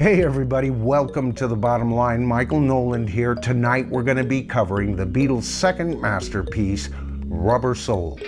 Hey everybody, welcome to The Bottom Line. Michael Noland here. Tonight we're going to be covering the Beatles' second masterpiece, Rubber Soul.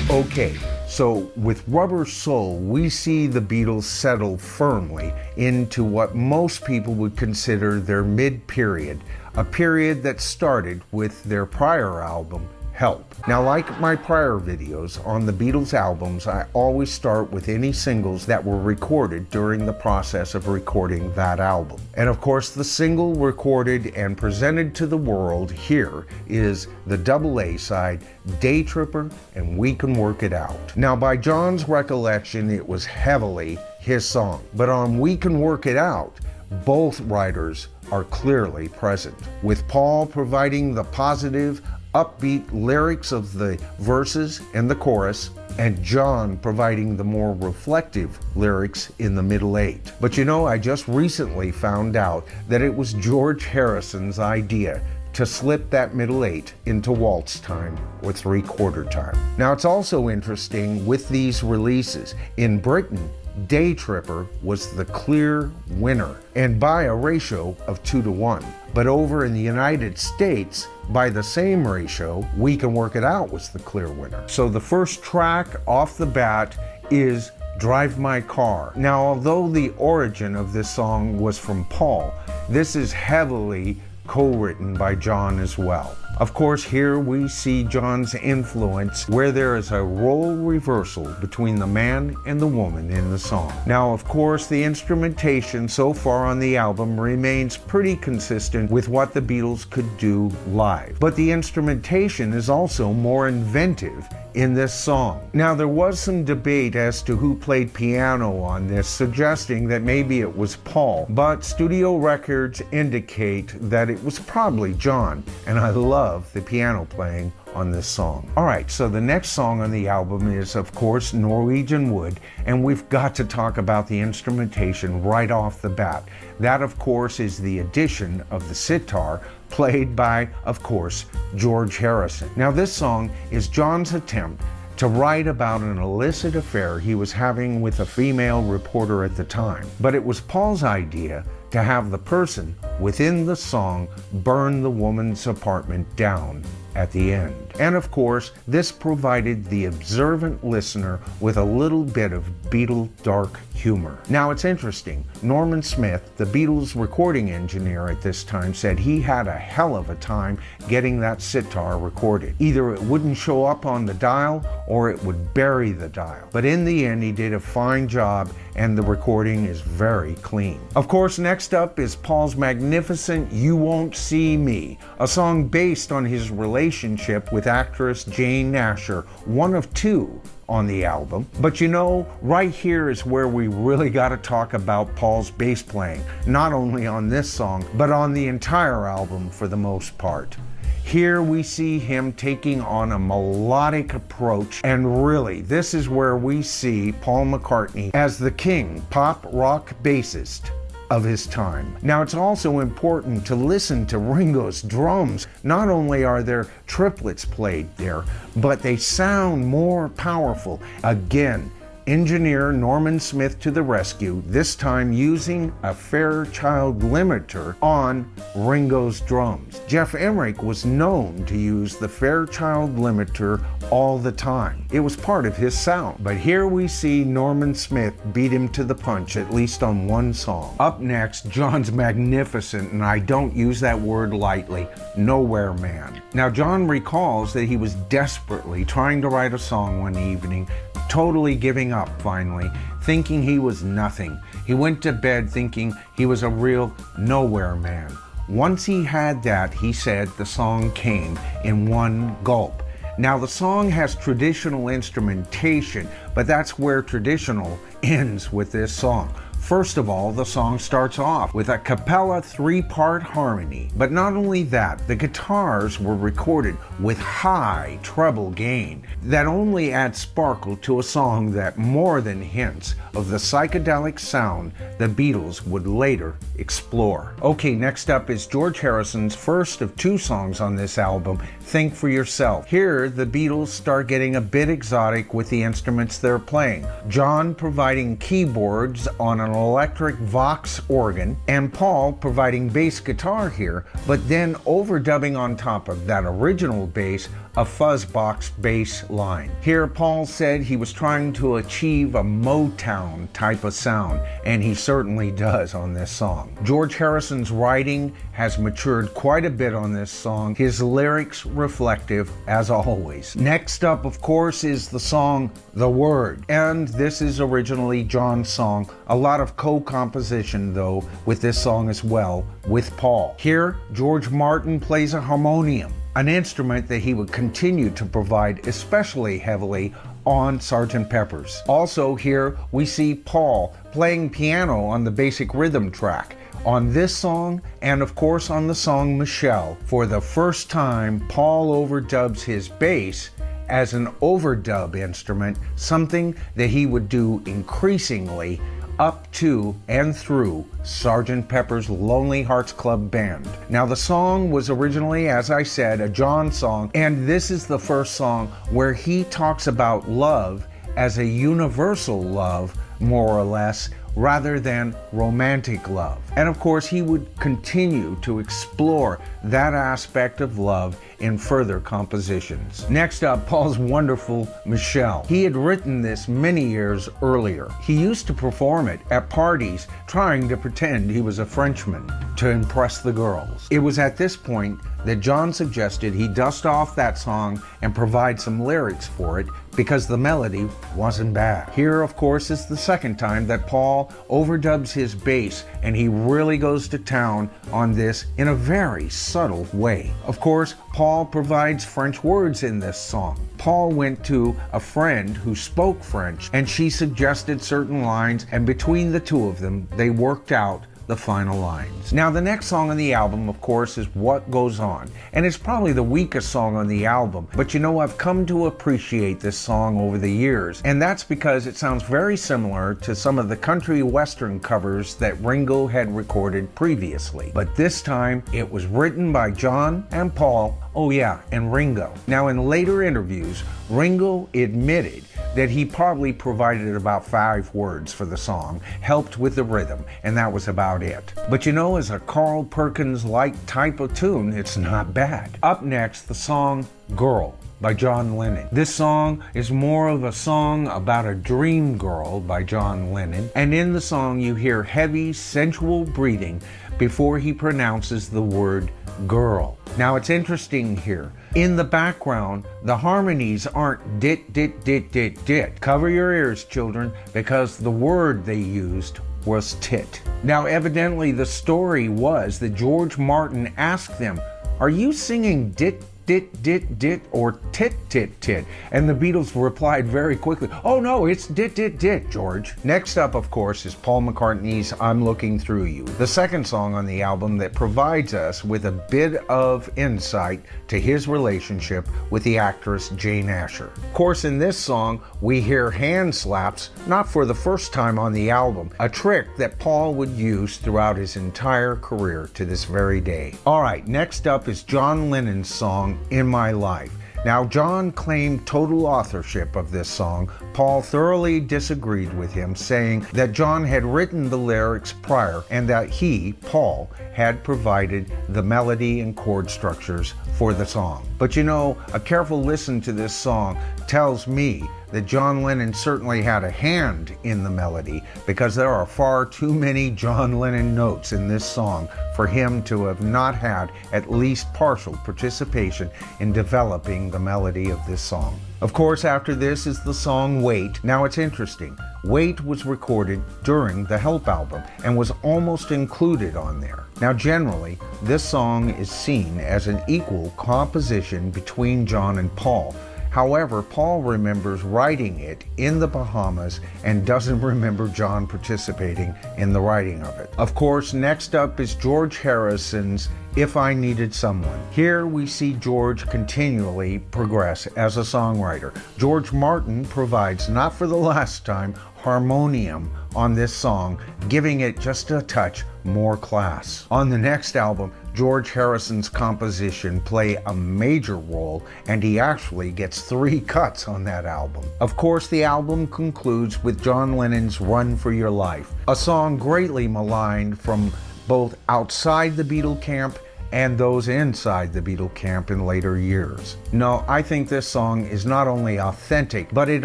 Okay, so with Rubber Soul, we see the Beatles settle firmly into what most people would consider their mid-period, a period that started with their prior album, Help. Now, like my prior videos on the Beatles albums, I always start with any singles that were recorded during the process of recording that album. And of course, the single recorded and presented to the world here is the double A side, Day Tripper and We Can Work It Out. Now, by John's recollection, it was heavily his song, but on We Can Work It Out, both writers are clearly present, with Paul providing the positive, upbeat lyrics of the verses and the chorus, and John providing the more reflective lyrics in the middle eight. But you know, I just recently found out that it was George Harrison's idea to slip that middle eight into waltz time or three-quarter time. Now, it's also interesting with these releases. In Britain, Day Tripper was the clear winner, and by a ratio of 2-1. But over in the United States, by the same ratio, We Can Work It Out was the clear winner. So the first track off the bat is Drive My Car. Now, although the origin of this song was from Paul, this is heavily co-written by John as well. Of course, here we see John's influence where there is a role reversal between the man and the woman in the song. Now, of course, the instrumentation so far on the album remains pretty consistent with what the Beatles could do live. But the instrumentation is also more inventive in this song. Now, there was some debate as to who played piano on this, suggesting that maybe it was Paul, but studio records indicate that it was probably John, and I love the piano playing on this song. All right, so the next song on the album is, of course, Norwegian Wood, and we've got to talk about the instrumentation right off the bat. That, of course, is the addition of the sitar, played by, of course, George Harrison. Now, this song is John's attempt to write about an illicit affair he was having with a female reporter at the time. But it was Paul's idea to have the person within the song burn the woman's apartment down at the end. And of course, this provided the observant listener with a little bit of Beatle dark humor. Now, it's interesting. Norman Smith, the Beatles recording engineer at this time, said he had a hell of a time getting that sitar recorded. Either it wouldn't show up on the dial or it would bury the dial. But in the end, he did a fine job and the recording is very clean. Of course, next up is Paul's magnificent You Won't See Me, a song based on his relationship with actress Jane Asher, one of two on the album. But you know, right here is where we really got to talk about Paul's bass playing, not only on this song, but on the entire album for the most part. Here we see him taking on a melodic approach, and really, this is where we see Paul McCartney as the king pop rock bassist of his time. Now, it's also important to listen to Ringo's drums. Not only are there triplets played there, but they sound more powerful. Again, engineer Norman Smith to the rescue, this time using a Fairchild limiter on Ringo's drums. Geoff Emerick was known to use the Fairchild limiter all the time. It was part of his sound. But here we see Norman Smith beat him to the punch, at least on one song. Up next, John's magnificent, and I don't use that word lightly, Nowhere Man. Now, John recalls that he was desperately trying to write a song one evening, totally giving up finally, thinking he was nothing. He went to bed thinking he was a real nowhere man. Once he had that, he said the song came in one gulp. Now, the song has traditional instrumentation, but that's where traditional ends with this song. First of all, the song starts off with a cappella three-part harmony. But not only that, the guitars were recorded with high treble gain that only adds sparkle to a song that more than hints of the psychedelic sound the Beatles would later explore. Okay, next up is George Harrison's first of two songs on this album, Think for Yourself. Here, the Beatles start getting a bit exotic with the instruments they're playing. John providing keyboards on an electric Vox organ, and Paul providing bass guitar here, but then overdubbing on top of that original bass a fuzzbox bass line. Here, Paul said he was trying to achieve a Motown type of sound, and he certainly does on this song. George Harrison's writing has matured quite a bit on this song, his lyrics reflective as always. Next up, of course, is the song The Word, and this is originally John's song. A lot of co-composition, though, with this song as well, with Paul. Here, George Martin plays a harmonium, an instrument that he would continue to provide especially heavily on Sgt. Pepper's. Also here we see Paul playing piano on the basic rhythm track on this song, and of course on the song Michelle. For the first time, Paul overdubs his bass as an overdub instrument, something that he would do increasingly up to and through Sgt. Pepper's Lonely Hearts Club Band. Now, the song was originally, as I said, a John song, and this is the first song where he talks about love as a universal love, more or less, rather than romantic love. And of course, he would continue to explore that aspect of love in further compositions. Next up, Paul's wonderful Michelle. He had written this many years earlier. He used to perform it at parties, trying to pretend he was a Frenchman to impress the girls. It was at this point that John suggested he dust off that song and provide some lyrics for it because the melody wasn't bad. Here, of course, is the second time that Paul overdubs his bass, and he really goes to town on this in a very subtle way. Of course, Paul provides French words in this song. Paul went to a friend who spoke French, and she suggested certain lines, and between the two of them, they worked out the final lines. Now, the next song on the album, of course, is What Goes On, and it's probably the weakest song on the album, but you know, I've come to appreciate this song over the years, and that's because it sounds very similar to some of the country western covers that Ringo had recorded previously. But this time, it was written by John and Paul, oh yeah, and Ringo. Now, in later interviews, Ringo admitted that he probably provided about 5 words for the song, helped with the rhythm, and that was about it. But you know, as a Carl Perkins-like type of tune, it's not bad. Up next, the song Girl by John Lennon. This song is more of a song about a dream girl by John Lennon, and in the song you hear heavy, sensual breathing before he pronounces the word girl. Now, it's interesting here. In the background, the harmonies aren't dit, dit, dit, dit, dit. Cover your ears, children, because the word they used was tit. Now, evidently, the story was that George Martin asked them, "Are you singing dit, dit, dit, dit, or tit, tit, tit?" And the Beatles replied very quickly, "Oh no, it's dit, dit, dit, George." Next up, of course, is Paul McCartney's I'm Looking Through You, the second song on the album that provides us with a bit of insight to his relationship with the actress Jane Asher. Of course, in this song, we hear hand slaps, not for the first time on the album, a trick that Paul would use throughout his entire career to this very day. All right, next up is John Lennon's song In My Life. Now, John claimed total authorship of this song. Paul thoroughly disagreed with him, saying that John had written the lyrics prior and that he, Paul, had provided the melody and chord structures for the song. But you know, a careful listen to this song tells me that John Lennon certainly had a hand in the melody, because there are far too many John Lennon notes in this song for him to have not had at least partial participation in developing the melody of this song. Of course, after this is the song Wait. Now, it's interesting. Wait was recorded during the Help album and was almost included on there. Now, generally, this song is seen as an equal composition between John and Paul, However, Paul remembers writing it in the Bahamas and doesn't remember John participating in the writing of it. Of course, next up is George Harrison's If I Needed Someone. Here we see George continually progress as a songwriter. George Martin provides, not for the last time, harmonium on this song, giving it just a touch more class. On the next album, George Harrison's composition play a major role, and he actually gets 3 cuts on that album. Of course, the album concludes with John Lennon's Run for Your Life, a song greatly maligned from both outside the Beatle camp and those inside the Beatle camp in later years. No, I think this song is not only authentic, but it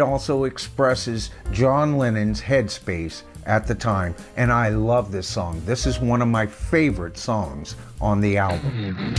also expresses John Lennon's headspace at the time, and I love this song. This is one of my favorite songs on the album.